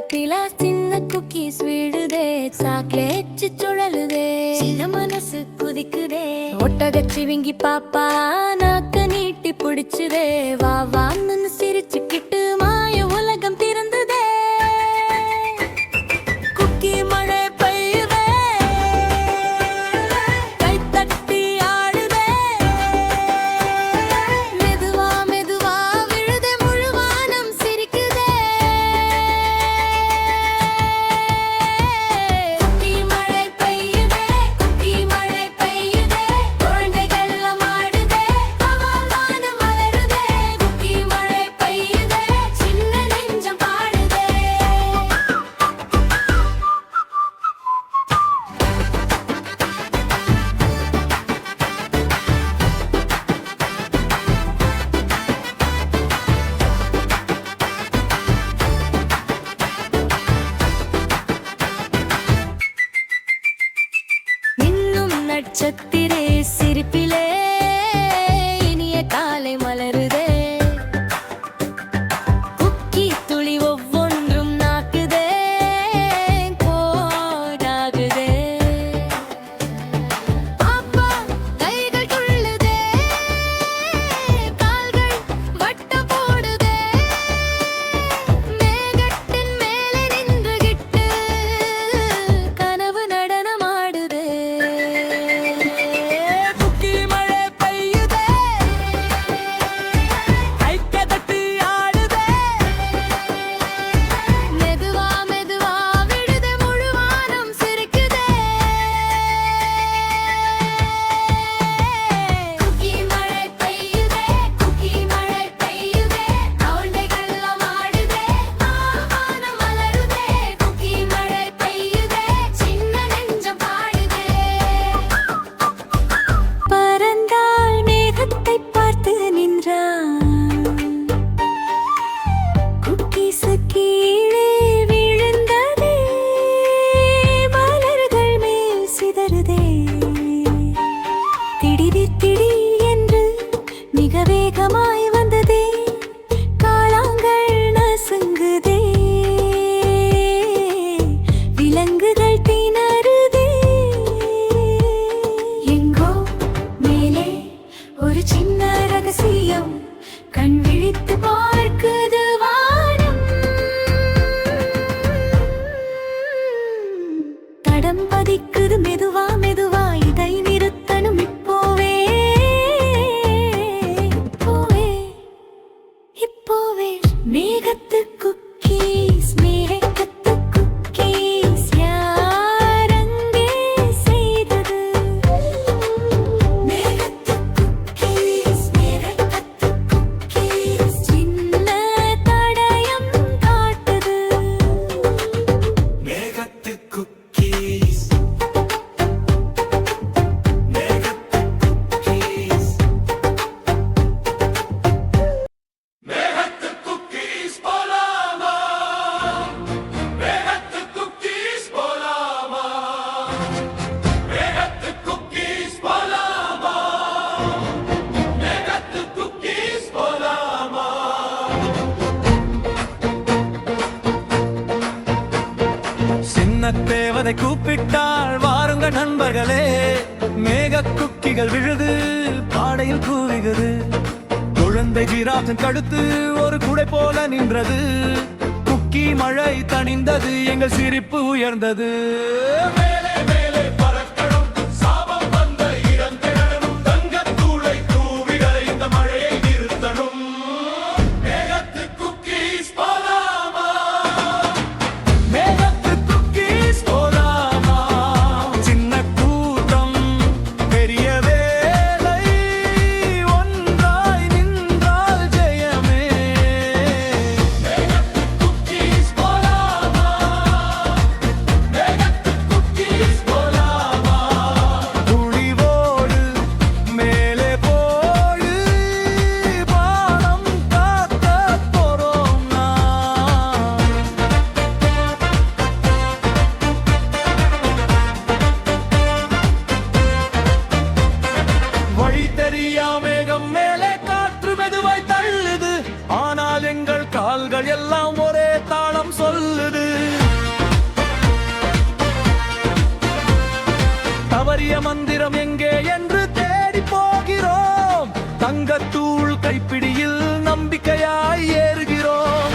பக்கத்தில சின்ன cookies விழுதே, chocolate சுழலுதே, சின்ன மனசு குதிக்குதே. ஒட்டகச்சிவிங்கி பாப்பா நாக்க நீட்டி பிடிச்சுதே, வா வான்னு சிரிச்சுக்கிட்டு மாய உலகம் திறந்துதே. குக்கி மழை பெய்யுதே, கை தட்டி ஆடுதே, மெதுவா மெதுவா விழுதே, முழு வானம் சிரிக்குதே. குக்கி மழை பெய்யுதே, குக்கி மழை பெய்யுதே, குழந்தைகள் ஆடுதே, வானம் மலருதே. குக்கி மழை பெய்யுதே, சின்ன நெஞ்சம் பாடுதே. இன்னும் நட்சத்திரே சிரிப்பிலே இனிய காலை மலருதே. குக்கி துளி ஒவ்வொன்றும் நாக்குதே, கோடாகுதே. பாப்பா கைகள் துள்ளுதே, கால்கள் வட்டம் போடுதே, மேகத்தின் மேலே நின்றுகிட்டு கனவு நடனமாடுதே. குக்கி மழை பெய்யுதே, கைக்க தட்டி ஆடுதே, மெதுவா மெதுவா விழுதே, முழு வானம் சிரிக்குதே. குக்கி மழை பெய்யுதே, குக்கி மழை பெய்யுதே, குழந்தைகள் ஆடுதே, வானம் மலருதே. குக்கி மழை பெய்யுதே, சின்ன நெஞ்சம் பாடுதே. பறந்தாள் மேகத்தை பார்த்து நின்றான், குக்கீஸ் கீழே விழுந்ததே, மலர்கள் மேல் சிதறுதே. திடீர் திடீர் என்று மிக வேகமாய் வந்ததே, காளாங்கள் நசுங்குதே, விலங்குகள் திணறுதே. எங்கோ மேலே ஒரு சின்ன ரகசியம், கண் விழித்து பார்க்குது வானம். தடம் பதிக்குது மெதுவா மெதுவா, இதை நிறுத்தணும் இப்போவே, இப்போவே, இப்போவே. மேகத்து குக்கீஸ், மேகத்து குக்கீஸ், யார் அங்கே செய்தது? மேகத்து குக்கீஸ், மேகத்து குக்கீஸ், சின்ன தடயம் காட்டுது. மேகத்து குக்கீஸ், மேகத்து குக்கீஸ், மேகத்து குக்கீஸ் போலாமா, மேகத்து குக்கீஸ் போலாமா, மேகத்து குக்கீஸ் போலாமா, மேகத்து குக்கீஸ் போலாமா. சின்ன தேவதை கூப்பிட்டாள், வாருங்க நண்பர்களே, மேக குக்கிகள் விழுது, பாடையில் கூவுகிறது. குழந்தை ஜிராஃபின் கழுத்து ஒரு குடை போல நின்றது. குக்கி மழை தணிந்தது, எங்கள் சிரிப்பு உயர்ந்தது. மேலே மேலே பறக்கணும், சாபம் வந்த இடம் திரளணும், தங்கத்தூளை தூவிகளை இந்த மழையை நிறுத்தணும். மேகத்து குக்கீஸ் போலாமா, மேகத்து குக்கீஸ் போலாமா. சின்ன கூட்டம் பெரிய வேலை, ஒன்றாய் நின்றால் ஜெயமே. மேகத்து குக்கீஸ் போலாமா, மேகத்து குக்கீஸ் மாய மந்திரம் எங்கே என்று தேடி போகிறோம். தங்கத்தூள் கைப்பிடியில் நம்பிக்கையாய் ஏறுகிறோம்.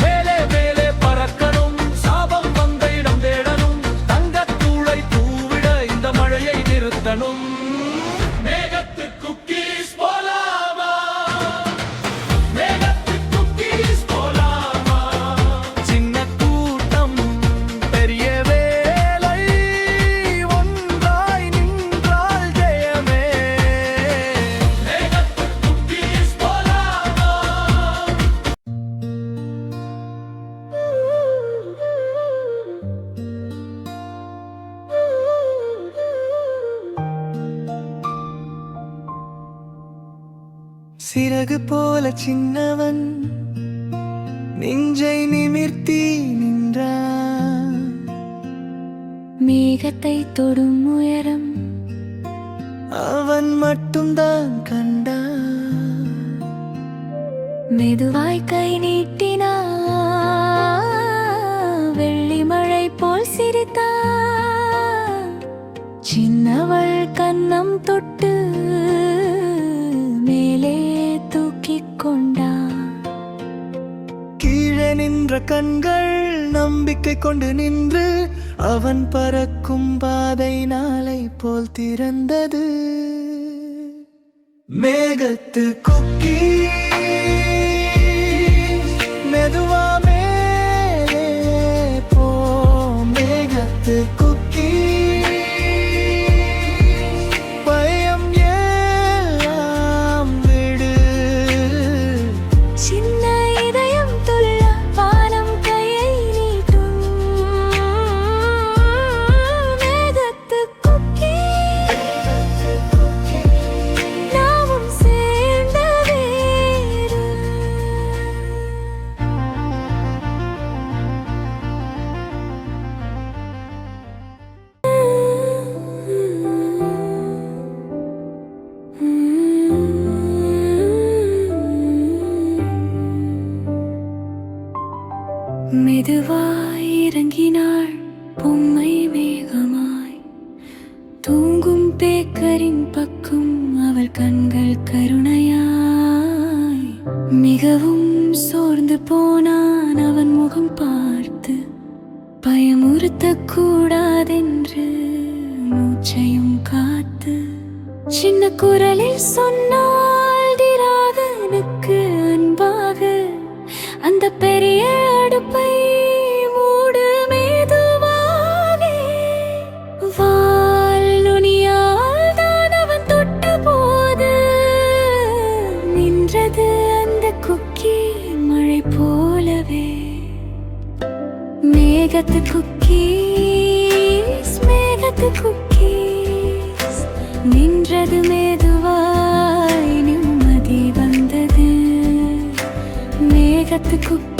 மேலே மேலே பறக்கணும், சாபம் வந்த இடம் தேடணும். தங்கத்தூளை தூவிட இந்த மழையை நிறுத்தணும். மேகத்து குக்கீஸ் போலாமா, மேகத்து குக்கீஸ் போலாமா. சின்ன கூட்டம் பெரிய வேலை, ஒன்றாய் நின்றால் ஜெயமே. மேகத்து குக்கீஸ் போலாமா. சிறகு போல சின்னவன் நெஞ்சை நிமிர்த்தி நின்றான். மேகத்தை தொடும் உயரம் அவன் மட்டும்தான் கண்டான். மெதுவாய் கை நீட்டினா, வெள்ளி மழை போல் சிரித்தா. சின்னவள் கன்னம் தொட்டு மேலே தூக்கிக் கொண்டா. கீழே நின்ற கண்கள் நம்பிக்கை கொண்டு நின்று, அவன் பறக்கும் பாதை நாளை போல் திறந்தது. மேகத்து குக்கி மெதுவா மேலே போ. மேகத்து குக்கி பயம் எல்லாம் விடு. சின்ன இதயம் துள்ள வானம் கையை நீட்டும். மேகத்து குக்கி நாமும் சேர்ந்த வேறு. மெதுவாய் இறங்கினாள் பொம்மை மேகமாய். தூங்கும் பேக்கரின் பக்கம் அவள் கண்கள் கருணையாய். மிகவும் சோர்ந்து போனான் அவன் முகம் பார்த்து. பயமுறுத்தக் கூடாதென்று மூச்சையும் காத்து. சின்ன குரலில் சொன்னாள் திராதனுக்கு அன்பாக, அந்த பெரிய அடுப்பை மூடு மெதுவாகவே. வால் நுனியால் தான் அவன் தொட்ட போது நின்றது அந்த குக்கி மழை போலவே. மேகத்து குக்கீஸ், மேகத்து குக்கீஸ் நின்றது மெதுவாய் நிம்மதி வந்தது. மேகத்து குக்கீஸ்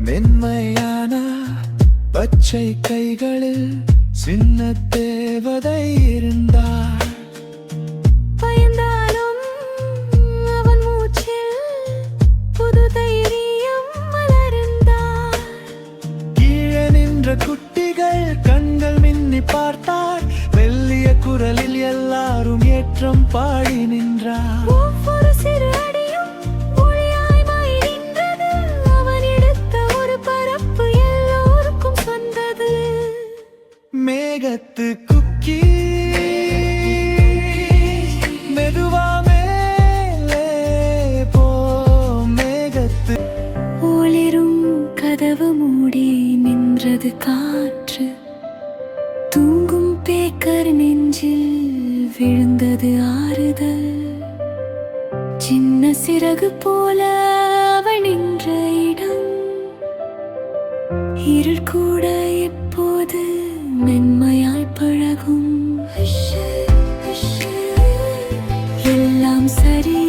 மென்மையான பச்சை கைகளில் சின்ன தேவதை இருந்தார். பயந்தாலும் அவன் மூச்சில் புது தைரியம் மலர்ந்தார். கீழே நின்ற குட்டிகள் கண்கள் மின்னி பார்த்தார். மெல்லிய குரலில் எல்லாரும் ஏற்றம் பாடி நின்றார். ஒவ்வொரு சிறு அடியும் ஒளியாய் மாறி நின்றது. அவன் எடுத்த ஒரு பரப்பு எல்லோருக்கும் சொந்தது. மேகத்து குக்கி மெதுவா மேலே போ. மேகத்து ஒளிரும் கதவு மூடி நின்றது காற்று. தூங்கும் பேக்கர் நெஞ்சில் விழுந்தது ஆறுதல். சின்ன சிறகு போல அவள் நின்ற இடம். இருள் கூட எப்போது மென்மையாய் பழகும். எல்லாம் சரி